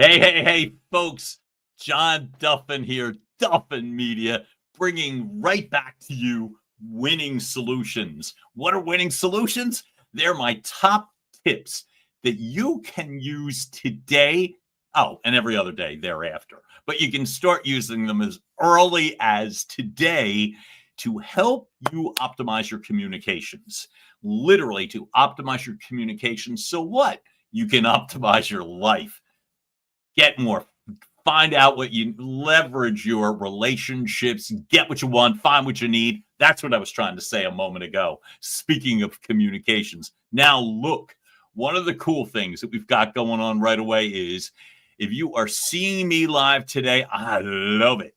Hey, folks. John Duffin here, Duffin Media, bringing right back to you winning solutions. What are winning solutions? They're my top tips that you can use today. Oh, and every other day thereafter. But you can start using them as early as today to help you optimize your communications. Literally, to optimize your communications. So what? You can optimize your life. Get more, find out what you leverage your relationships, get what you want, find what you need. That's what I was trying to say a moment ago. Speaking of communications, now look, one of the cool things that we've got going on right away is if you are seeing me live today, I love it.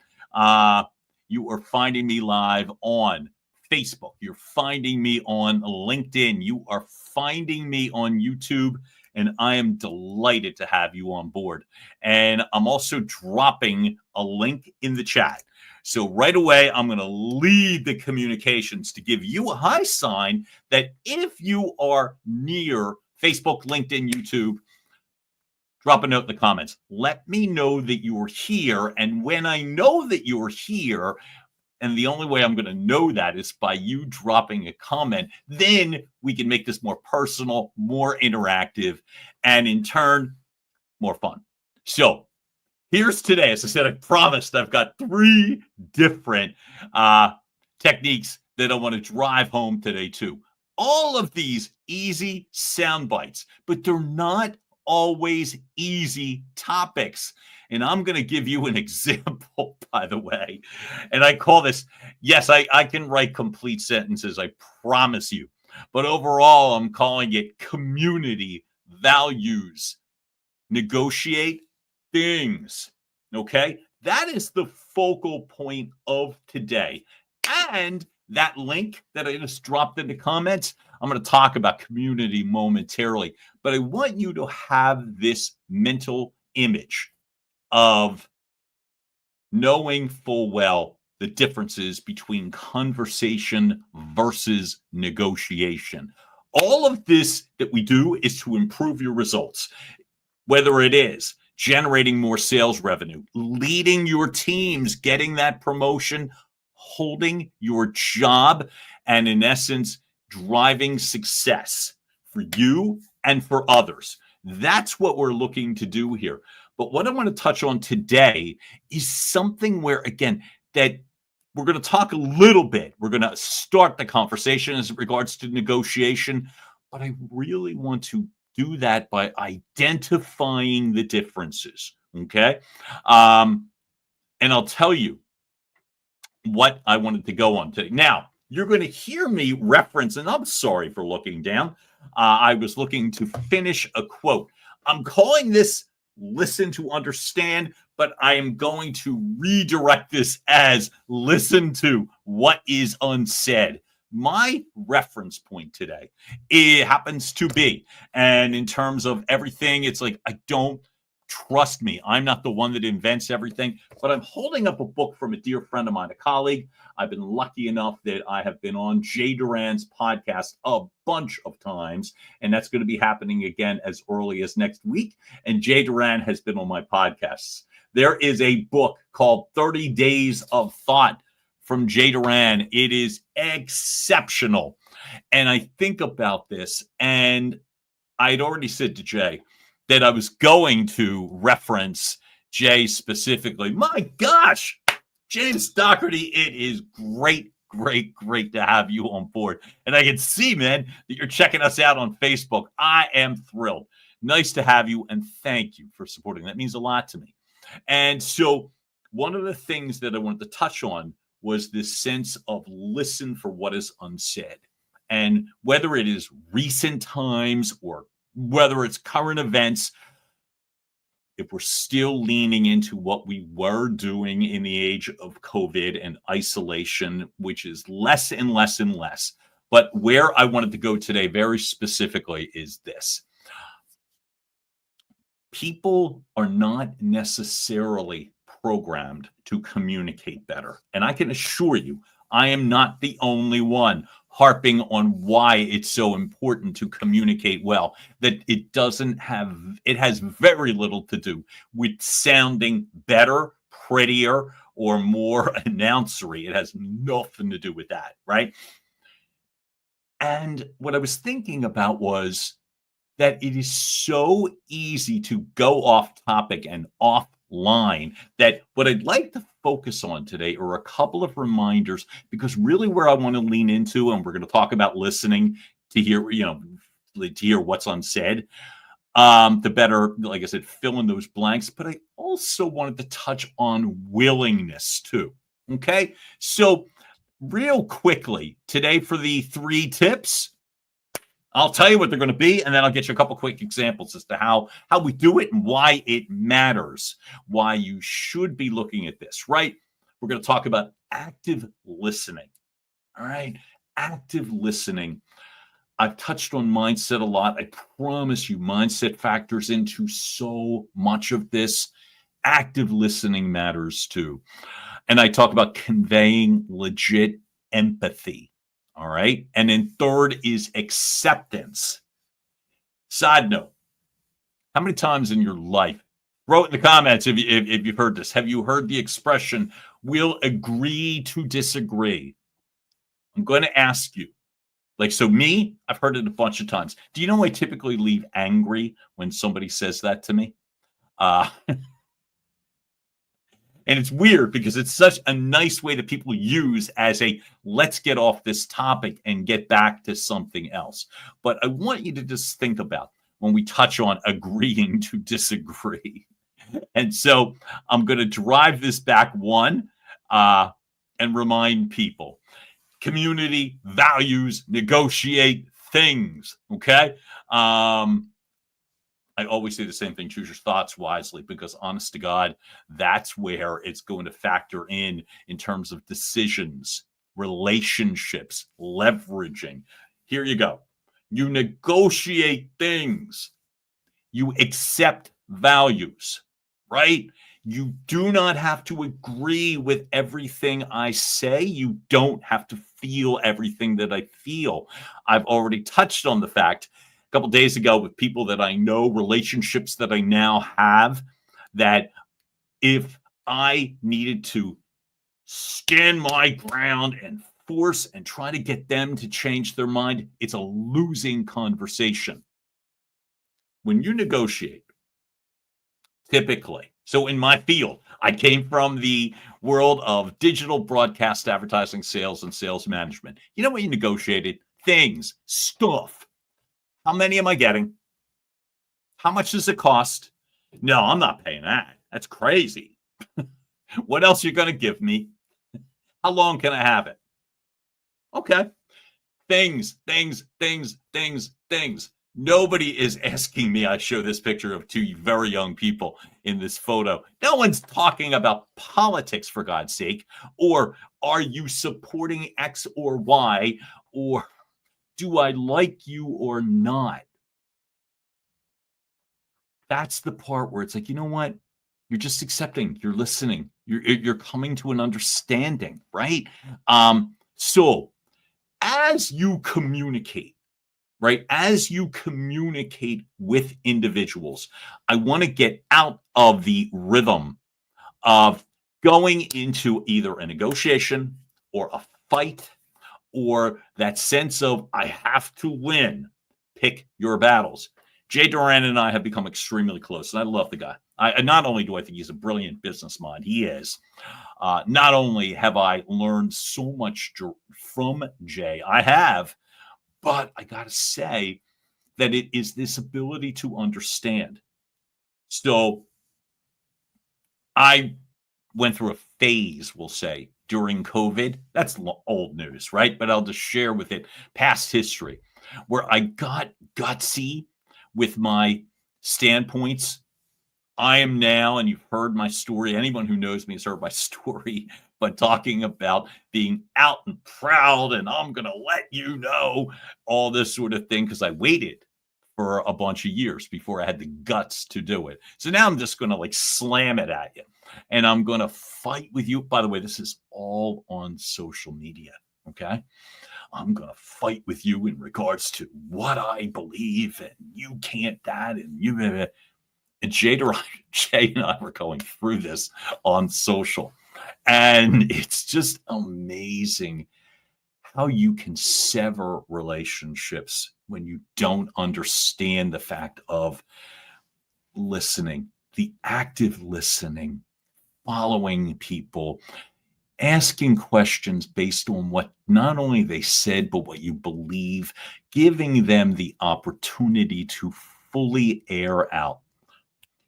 You are finding me live on Facebook. You're finding me on LinkedIn. You are finding me on YouTube. And I am delighted to have you on board. And I'm also dropping a link in the chat. So right away, I'm going to lead the communications to give you a high sign that if you are near Facebook, LinkedIn, YouTube, drop a note in the comments. Let me know that you're here. And when I know that you're here, and the only way I'm going to know that is by you dropping a comment. Then we can make this more personal, more interactive, and in turn, more fun. So here's today. As I said, I promised I've got 3 different techniques that I want to drive home today too. All of these easy sound bites, but they're not always easy topics. And I'm going to give you an example, by the way. And I call this, yes, I can write complete sentences, I promise you. But overall, I'm calling it community values. Negotiate things. Okay? That is the focal point of today. And that link that I just dropped in the comments, I'm going to talk about community momentarily. But I want you to have this mental image of knowing full well the differences between conversation versus negotiation. All of this that we do is to improve your results, whether it is generating more sales revenue, leading your teams, getting that promotion, holding your job, and in essence, driving success for you and for others. That's what we're looking to do here. But what I want to touch on today is something where, again, that we're going to talk a little bit. We're going to start the conversation as it regards to negotiation, but I really want to do that by identifying the differences, okay? And I'll tell you what I wanted to go on today. Now, you're going to hear me reference, and I'm sorry for looking down. I was looking to finish a quote. I'm calling this listen to understand, but I am going to redirect this as listen to what is unsaid. My reference point today, it happens to be, and in terms of everything, it's like, trust me, I'm not the one that invents everything, but I'm holding up a book from a dear friend of mine, a colleague. I've been lucky enough that I have been on Jay Duran's podcast a bunch of times, and that's going to be happening again as early as next week. And Jay Duran has been on my podcasts. There is a book called 30 Days of Thought from Jay Duran. It is exceptional. And I think about this, and I'd already said to Jay that I was going to reference Jay specifically. My gosh, James Doherty, it is great to have you on board. And I can see, man, that you're checking us out on Facebook. I am thrilled. Nice to have you, and thank you for supporting. That means a lot to me. And so one of the things that I wanted to touch on was this sense of listen for what is unsaid. And whether it is recent times or whether it's current events, if we're still leaning into what we were doing in the age of COVID and isolation, which is less and less and less. But where I wanted to go today very specifically is this. People are not necessarily programmed to communicate better. And I can assure you, I am not the only one. harping on why it's so important to communicate well, that it has very little to do with sounding better, prettier, or more announcery. It has nothing to do with that, right? And what I was thinking about was that it is so easy to go off topic and offline, that what I'd like to focus on today are a couple of reminders, because really where I want to lean into, and we're going to talk about listening to hear, to hear what's unsaid, to better, like I said, fill in those blanks. But I also wanted to touch on willingness too. Okay. So real quickly today for the 3 tips, I'll tell you what they're going to be, and then I'll get you a couple quick examples as to how we do it and why it matters, why you should be looking at this, right? We're going to talk about active listening. All right. Active listening. I've touched on mindset a lot. I promise you, mindset factors into so much of this. Active listening matters too. And I talk about conveying legit empathy. All right. And then third is acceptance. Side note, how many times in your life, throw it in the comments if you've heard this, have you heard the expression, we'll agree to disagree? I'm going to ask you, like, so me, I've heard it a bunch of times. Do you know I typically leave angry when somebody says that to me? And it's weird because it's such a nice way that people use as a let's get off this topic and get back to something else. But I want you to just think about when we touch on agreeing to disagree. And so I'm going to drive this back one and remind people. Community, values, negotiate things. Okay. I always say the same thing, choose your thoughts wisely, because honest to God, that's where it's going to factor in terms of decisions, relationships, leveraging. Here you go. You negotiate things. You accept values, right? You do not have to agree with everything I say. You don't have to feel everything that I feel. I've already touched on the fact a couple days ago with people that I know, relationships that I now have, that if I needed to stand my ground and force and try to get them to change their mind, it's a losing conversation. When you negotiate, typically, so in my field, I came from the world of digital broadcast advertising, sales, and sales management. You know what you negotiated? Things, stuff. How many am I getting? How much does it cost? No, I'm not paying that. That's crazy. What else are you going to give me? How long can I have it? Okay. Things. Nobody is asking me. I show this picture of 2 very young people in this photo. No one's talking about politics, for God's sake, or are you supporting X or Y, or do I like you or not? That's the part where it's like, you know what? You're just accepting, you're listening, you're coming to an understanding, right? So as you communicate, right? As you communicate with individuals, I want to get out of the rhythm of going into either a negotiation or a fight or that sense of I have to win. Pick your battles. Jay Duran and I have become extremely close, and I love the guy. Not only do I think he's a brilliant business mind, he is. Not only have I learned so much from Jay, I have, but I got to say that it is this ability to understand. So I went through a phase, we'll say, during COVID. That's old news, right? But I'll just share with it past history where I got gutsy with my standpoints. I am now, and you've heard my story, anyone who knows me has heard my story, but talking about being out and proud and I'm going to let you know all this sort of thing, because I waited for a bunch of years before I had the guts to do it. So now I'm just going to like slam it at you and I'm going to fight with you. By the way, this is all on social media. Okay. I'm going to fight with you in regards to what I believe, and you can't that, and you. And Jay and I were going through this on social, and it's just amazing how you can sever relationships when you don't understand the fact of listening, the active listening, following people, asking questions based on what not only they said, but what you believe, giving them the opportunity to fully air out.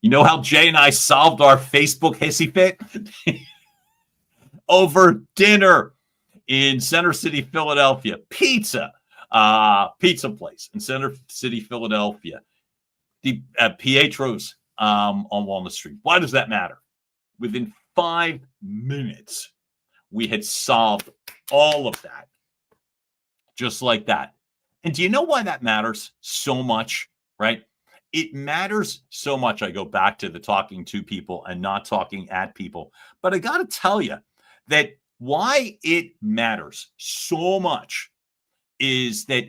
You know how Jay and I solved our Facebook hissy fit? Over dinner in Center City, Philadelphia. Pizza place in Center City, Philadelphia. The Pietro's on Walnut Street. Why does that matter? Within 5 minutes, we had solved all of that, just like that. And do you know why that matters so much, right? It matters so much. I go back to the talking to people and not talking at people. But I got to tell you that why it matters so much is that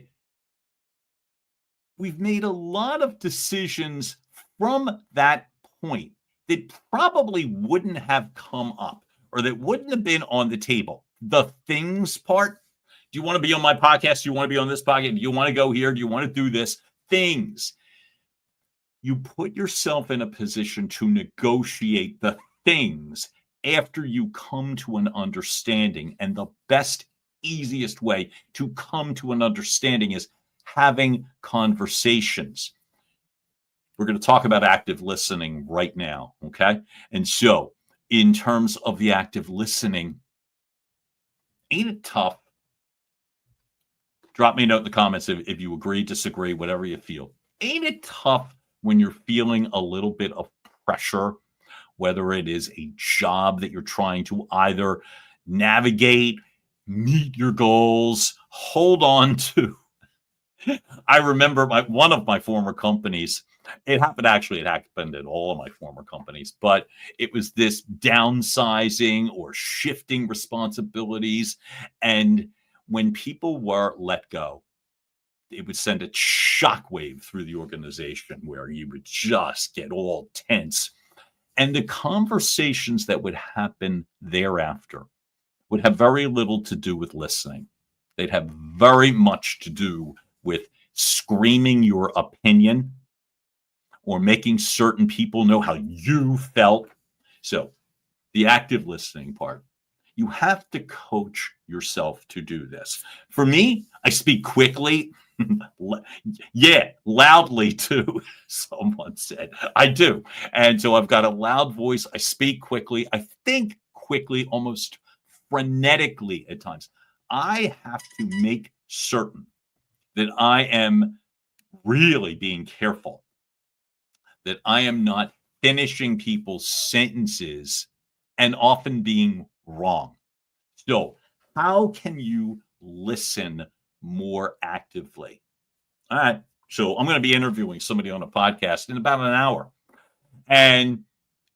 we've made a lot of decisions from that point that probably wouldn't have come up or that wouldn't have been on the table. The things part. Do you want to be on my podcast? Do you want to be on this podcast? Do you want to go here? Do you want to do this? Things. You put yourself in a position to negotiate the things after you come to an understanding. And the best, easiest way to come to an understanding is having conversations. We're going to talk about active listening right now, okay? And so, in terms of the active listening, ain't it tough? Drop me a note in the comments if you agree, disagree, whatever you feel. Ain't it tough when you're feeling a little bit of pressure, whether it is a job that you're trying to either navigate, meet your goals, hold on to? I remember one of my former companies. It happened at all of my former companies, but it was this downsizing or shifting responsibilities. And when people were let go, it would send a shockwave through the organization where you would just get all tense. And the conversations that would happen thereafter would have very little to do with listening. They'd have very much to do with screaming your opinion or making certain people know how you felt. So the active listening part, you have to coach yourself to do this. For me, I speak quickly. Yeah, loudly too, someone said. I do. And so I've got a loud voice. I speak quickly. I think quickly, almost frenetically at times. I have to make certain that I am really being careful, that I am not finishing people's sentences and often being wrong. So, how can you listen more actively? All right. So, I'm going to be interviewing somebody on a podcast in about an hour. And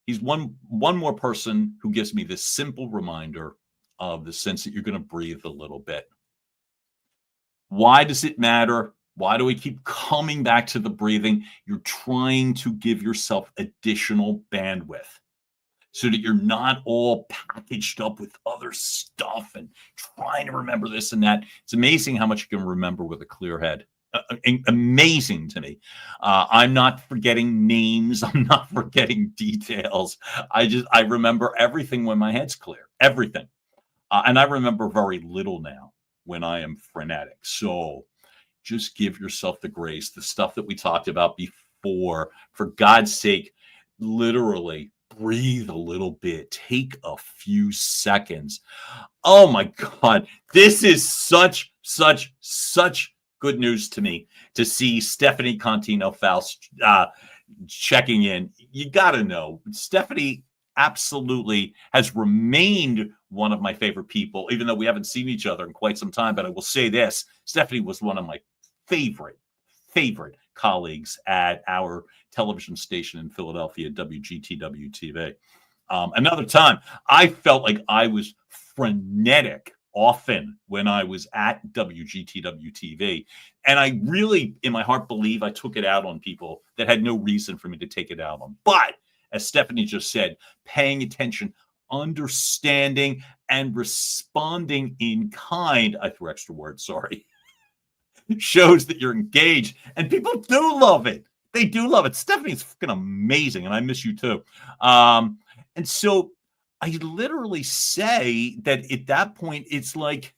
he's one more person who gives me this simple reminder of the sense that you're going to breathe a little bit. Why does it matter? Why do we keep coming back to the breathing? You're trying to give yourself additional bandwidth so that you're not all packaged up with other stuff and trying to remember this and that. It's amazing how much you can remember with a clear head. Amazing to me. I'm not forgetting names. I'm not forgetting details. I remember everything when my head's clear. Everything. And I remember very little now when I am frenetic. So just give yourself the grace, the stuff that we talked about before. For God's sake, literally breathe a little bit. Take a few seconds. Oh my God. This is such good news to me to see Stephanie Contino-Faust checking in. You got to know, Stephanie absolutely has remained one of my favorite people, even though we haven't seen each other in quite some time. But I will say this, Stephanie was one of my favorite colleagues at our television station in Philadelphia, WGTW TV. Another time, I felt like I was frenetic often when I was at WGTW TV. And I really, in my heart, believe I took it out on people that had no reason for me to take it out on. But as Stephanie just said, paying attention, understanding, and responding in kind, I threw extra words, sorry, shows that you're engaged. And people do love it. They do love it. Stephanie's fucking amazing, and I miss you too. And so I literally say that at that point, it's like,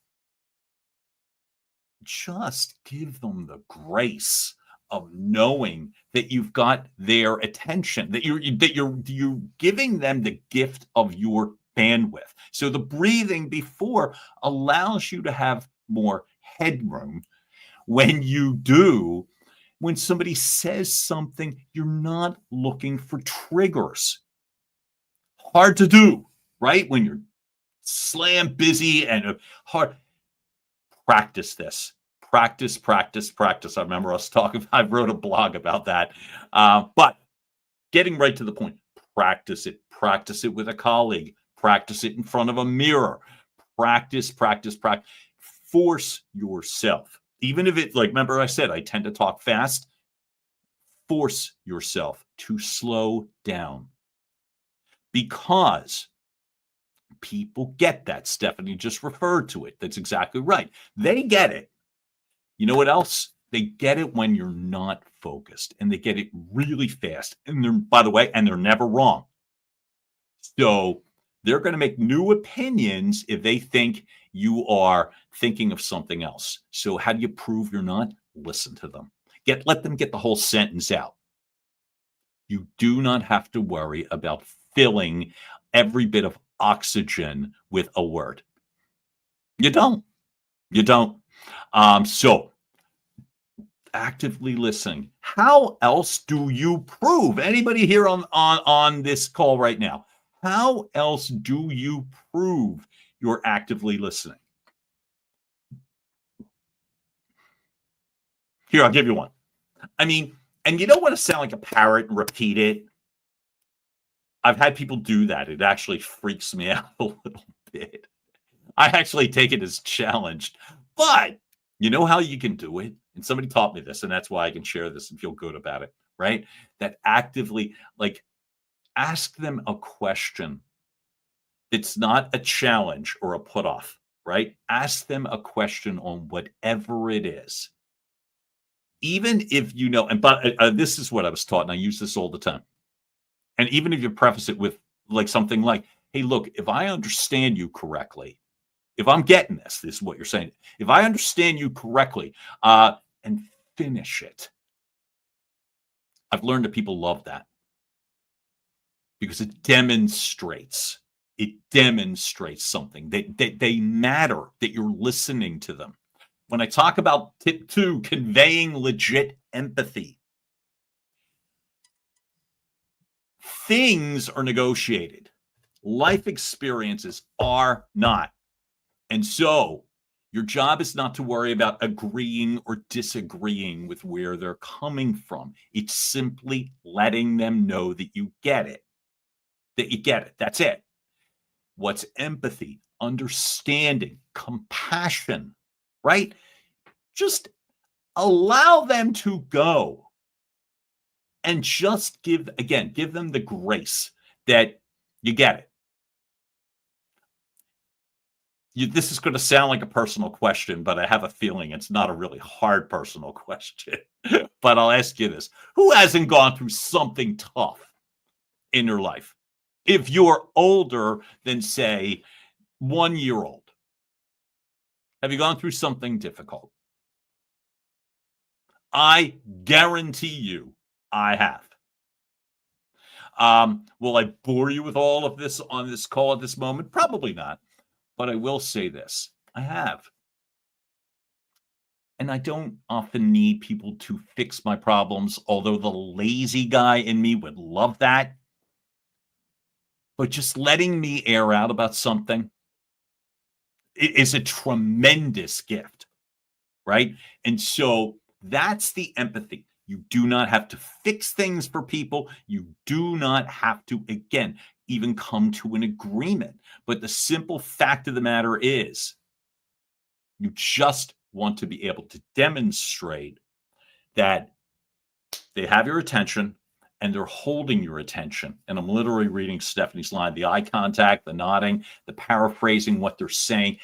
just give them the grace of knowing that you've got their attention, that you're giving them the gift of your bandwidth. So the breathing before allows you to have more headroom when you do. When somebody says something, you're not looking for triggers. Hard to do, right? When you're slam busy and hard. Practice this. Practice, practice, practice. I remember us talking, I wrote a blog about that. But getting right to the point, practice it. Practice it with a colleague. Practice it in front of a mirror. Practice, practice, practice. Force yourself. Even if it, like, remember I said, I tend to talk fast. Force yourself to slow down. Because people get that. Stephanie just referred to it. That's exactly right. They get it. You know what else? They get it when you're not focused, and they get it really fast. And they're, by the way, and they're never wrong. So they're going to make new opinions if they think you are thinking of something else. So how do you prove you're not? Listen to them. Let them get the whole sentence out. You do not have to worry about filling every bit of oxygen with a word. You don't. You don't. So actively listening. How else do you prove? Anybody here on this call right now? How else do you prove you're actively listening? Here, I'll give you one. I mean, and you don't want to sound like a parrot and repeat it. I've had people do that. It actually freaks me out a little bit. I actually take it as challenged. But you know how you can do it? And somebody taught me this, and that's why I can share this and feel good about it, right? That actively, like, ask them a question. It's not a challenge or a put off, right? Ask them a question on whatever it is. Even if you know, and but this is what I was taught, and I use this all the time. And even if you preface it with like something like, hey, look, if I understand you correctly, if I'm getting this is what you're saying. If I understand you correctly, and finish it. I've learned that people love that because it demonstrates something. They matter, that you're listening to them. When I talk about tip 2, conveying legit empathy, things are negotiated. Life experiences are not. And so your job is not to worry about agreeing or disagreeing with where they're coming from. It's simply letting them know that you get it. That you get it. That's it. What's empathy? Understanding, compassion, right? Just allow them to go and just give them the grace that you get it. This is going to sound like a personal question, but I have a feeling it's not a really hard personal question. But I'll ask you this. Who hasn't gone through something tough in your life? If you're older than, say, 1 year old, have you gone through something difficult? I guarantee you I have. Will I bore you with all of this on this call at this moment? Probably not. But I will say this. I have. And I don't often need people to fix my problems, although the lazy guy in me would love that. But just letting me air out about something is a tremendous gift, right? And so that's the empathy. You do not have to fix things for people. You do not have to, again, even come to an agreement. But the simple fact of the matter is, You just want to be able to demonstrate that they have your attention and they're holding your attention. And I'm literally reading Stephanie's line, the eye contact, the nodding, the paraphrasing what they're saying.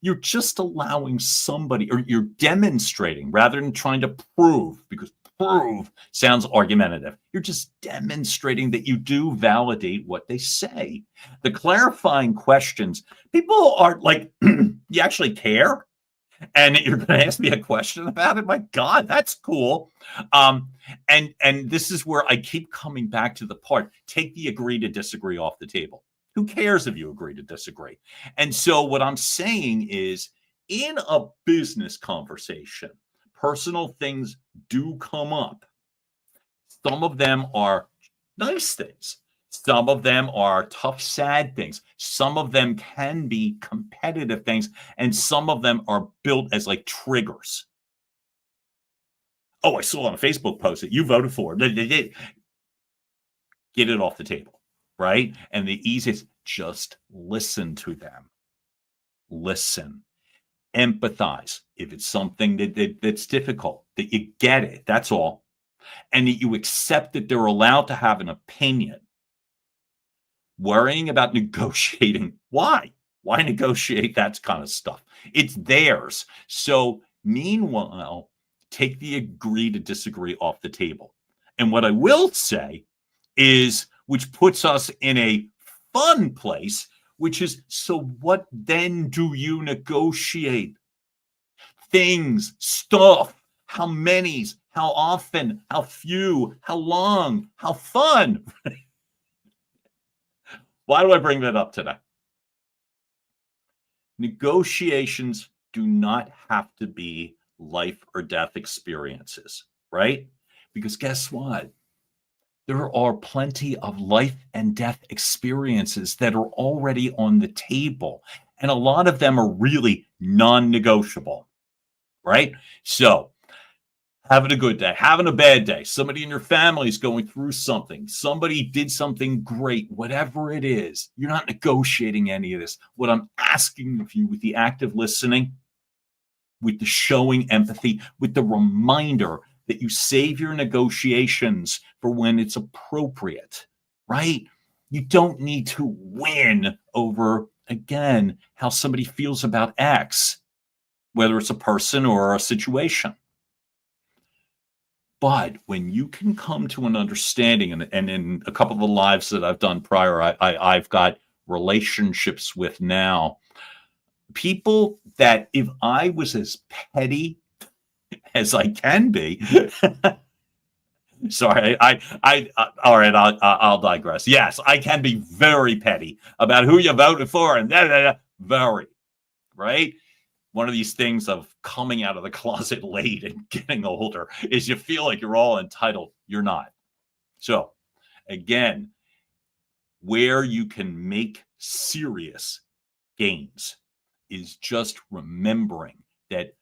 You're just allowing somebody, or you're demonstrating rather than trying to prove, because prove sounds argumentative. You're just demonstrating that you do validate what they say. The clarifying questions, people are like, you actually care? And you're going to ask me a question about it? My God, that's cool. And this is where I keep coming back to the part, take the agree to disagree off the table. Who cares if you agree to disagree? And so what I'm saying is, in a business conversation, personal things do come up. Some of them are nice things. Some of them are tough, sad things. Some of them can be competitive things. And some of them are built as like triggers. Oh, I saw on a Facebook post that you voted for. Get it off the table, right? And the easiest, just listen to them. Listen. Empathize. If it's something that's difficult, that you get it, that's all. And that you accept that they're allowed to have an opinion. Worrying about negotiating. Why? Why negotiate that kind of stuff? It's theirs. So meanwhile, take the agree to disagree off the table. And what I will say is, which puts us in a fun place, which is, so what then do you negotiate? Things, stuff, how many, how often, how few, how long, how fun. Why do I bring that up today? Negotiations do not have to be life or death experiences, right? Because guess what? There are plenty of life and death experiences that are already on the table. And a lot of them are really non-negotiable, right? So having a good day, having a bad day, somebody in your family is going through something, somebody did something great, whatever it is, you're not negotiating any of this. What I'm asking of you with the active listening, with the showing empathy, with the reminder that you save your negotiations for when it's appropriate, right? You don't need to win over, again, how somebody feels about X, whether it's a person or a situation. But when you can come to an understanding, and in a couple of the lives that I've done prior, I've got relationships with now, people that if I was as petty as I can be, sorry, all right, I'll digress. Yes, I can be very petty about who you voted for and very, right? One of these things of coming out of the closet late and getting older is you feel like you're all entitled. You're not. So again, where you can make serious gains is just remembering that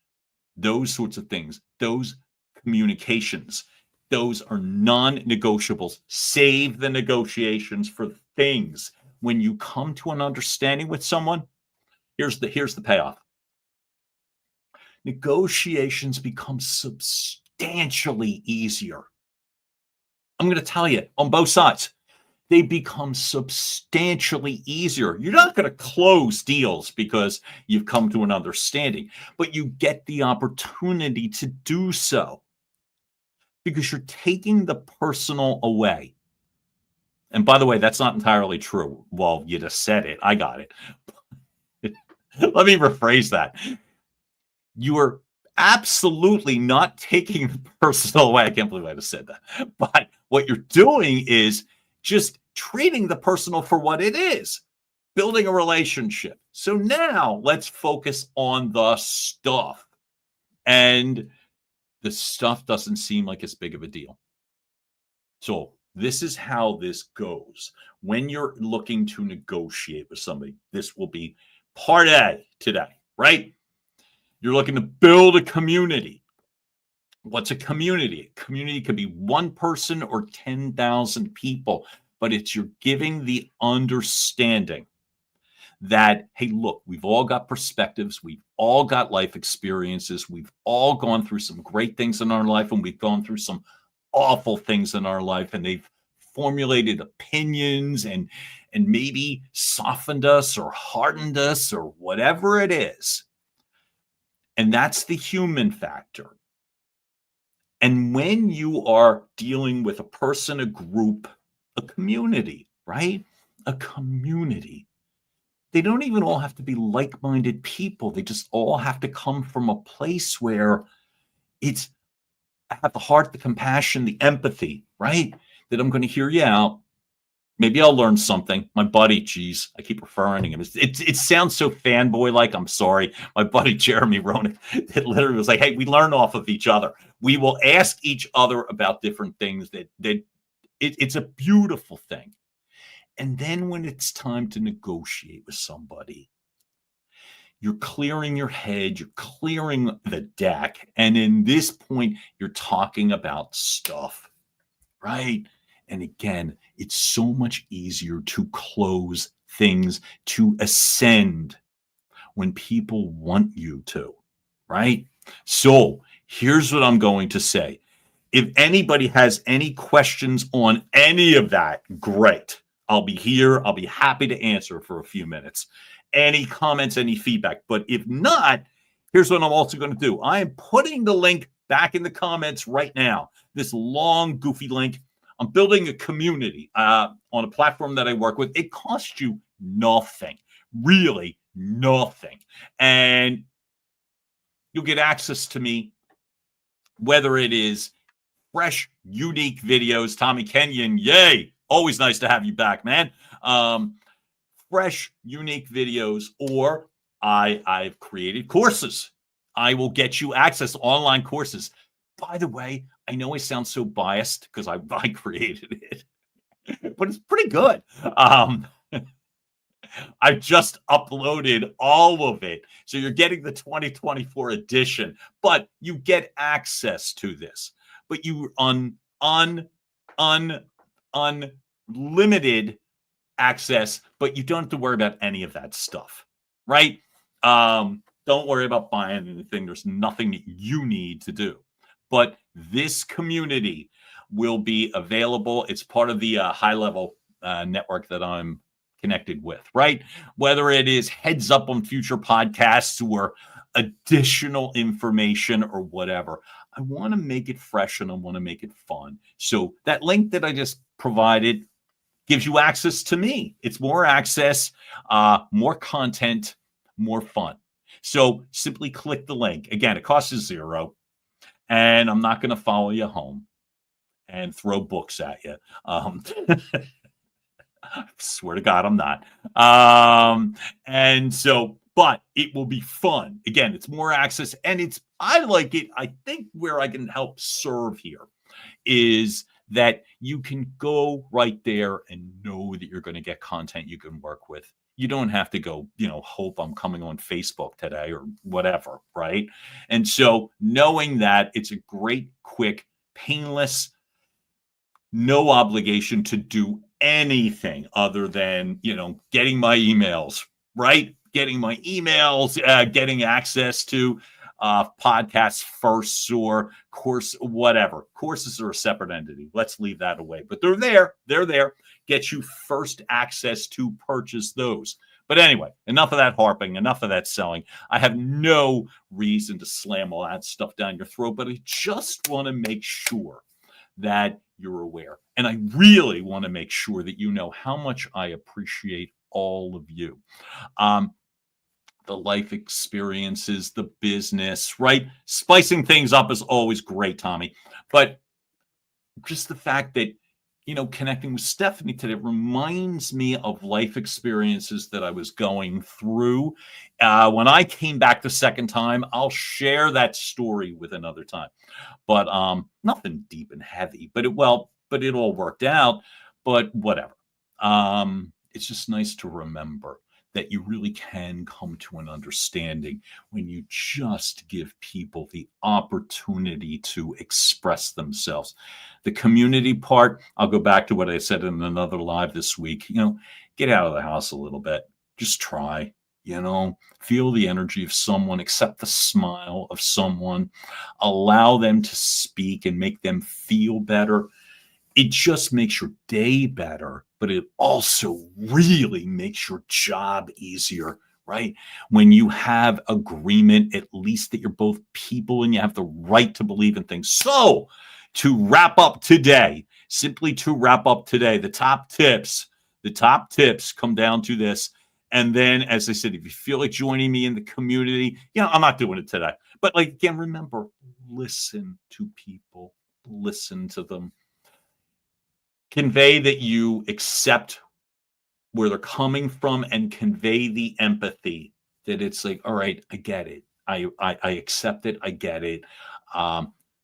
those sorts of things, those communications, those are non-negotiables. Save the negotiations for things. When you come to an understanding with someone, here's the payoff. Negotiations become substantially easier. I'm going to tell you, on both sides, they become substantially easier. You're not going to close deals because you've come to an understanding, but you get the opportunity to do so because you're taking the personal away. And by the way, that's not entirely true. Well, you just said it. I got it. Let me rephrase that. You are absolutely not taking the personal away. I can't believe I just said that. But what you're doing is just treating the personal for what it is, building a relationship. So now let's focus on the stuff. And the stuff doesn't seem like as big of a deal. So this is how this goes. When you're looking to negotiate with somebody, this will be part A today, right? You're looking to build a community. What's a community? A community could be one person or 10,000 people, but it's you're giving the understanding that, hey, look, we've all got perspectives. We've all got life experiences. We've all gone through some great things in our life, and we've gone through some awful things in our life, and they've formulated opinions and maybe softened us or hardened us or whatever it is. And that's the human factor. And when you are dealing with a person, a group, a community, right? A community. They don't even all have to be like-minded people. They just all have to come from a place where it's I have the heart, the compassion, the empathy, right? That I'm going to hear you out. Maybe I'll learn something. My buddy, geez, I keep referring to him. It sounds so fanboy-like. I'm sorry. My buddy Jeremy Roenick, it literally was like, hey, we learn off of each other. We will ask each other about different things it's a beautiful thing. And then when it's time to negotiate with somebody, you're clearing your head, you're clearing the deck. And in this point, you're talking about stuff, right? And again, it's so much easier to close things, to ascend when people want you to, right? So here's what I'm going to say. If anybody has any questions on any of that, great. I'll be here. I'll be happy to answer for a few minutes. Any comments, any feedback. But if not, here's what I'm also going to do. I am putting the link back in the comments right now. This long, goofy link. I'm building a community on a platform that I work with. It costs you nothing, really nothing. And you'll get access to me, whether it is fresh, unique videos. Tommy Kenyon, yay. Always nice to have you back, man. Fresh, unique videos, or I've created courses. I will get you access to online courses. By the way, I know I sound so biased because I created it, but it's pretty good. I just uploaded all of it. So you're getting the 2024 edition, but you get access to this. But you unlimited access, but you don't have to worry about any of that stuff, right? Don't worry about buying anything. There's nothing that you need to do. But this community will be available. It's part of the high-level network that I'm connected with, right? Whether it is heads up on future podcasts or additional information or whatever, I want to make it fresh and I want to make it fun. So that link that I just provided gives you access to me. It's more access, more content, more fun. So simply click the link. Again, it costs you $0, and I'm not going to follow you home and throw books at you. I swear to God, I'm not. And so, but it will be fun. Again, it's more access, and I like it. I think where I can help serve here is that you can go right there and know that you're going to get content you can work with. You don't have to go, hope I'm coming on Facebook today or whatever, right? And so knowing that it's a great, quick, painless, no obligation to do anything other than, getting my emails, right? Getting my emails, getting access to podcasts first or course, whatever. Courses are a separate entity. Let's leave that away. But they're there. They're there. Get you first access to purchase those. But anyway, enough of that harping, enough of that selling. I have no reason to slam all that stuff down your throat, but I just want to make sure that you're aware. And I really want to make sure that you know how much I appreciate all of you. The life experiences, the business, right? Spicing things up is always great, Tommy. But just the fact that, connecting with Stephanie today reminds me of life experiences that I was going through. When I came back the second time, I'll share that story with another time. But nothing deep and heavy, but it all worked out. But whatever. It's just nice to remember that you really can come to an understanding when you just give people the opportunity to express themselves. The community part, I'll go back to what I said in another live this week, get out of the house a little bit, Just try, feel the energy of someone, accept the smile of someone, allow them to speak and make them feel better. It just makes your day better, but it also really makes your job easier, right? When you have agreement, at least that you're both people and you have the right to believe in things. So, to wrap up today, simply to wrap up today, the top tips come down to this. And then, as I said, if you feel like joining me in the community, I'm not doing it today. But like again, remember, listen to people, listen to them, convey that you accept where they're coming from and convey the empathy that it's like, all right, I get it. I accept it. I get it.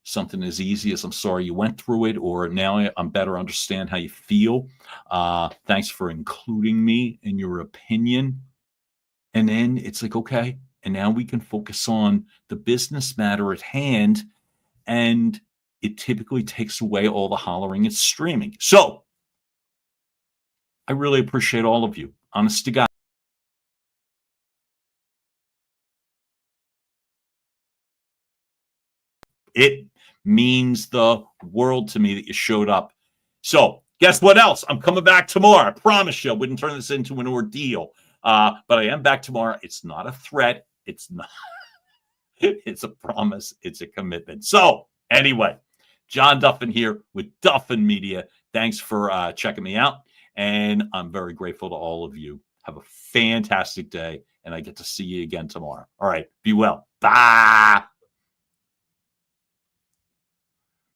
Something as easy as I'm sorry you went through it, or now I'm better understand how you feel. Thanks for including me in your opinion. And then it's like, okay, and now we can focus on the business matter at hand. And it typically takes away all the hollering and screaming. So I really appreciate all of you. Honest to God. It means the world to me that you showed up. So guess what else? I'm coming back tomorrow. I promise you I wouldn't turn this into an ordeal. But I am back tomorrow. It's not a threat. It's not. It's a promise. It's a commitment. So anyway, John Duffin here with Duffin Media. Thanks for checking me out. And I'm very grateful to all of you. Have a fantastic day. And I get to see you again tomorrow. All right. Be well. Bye.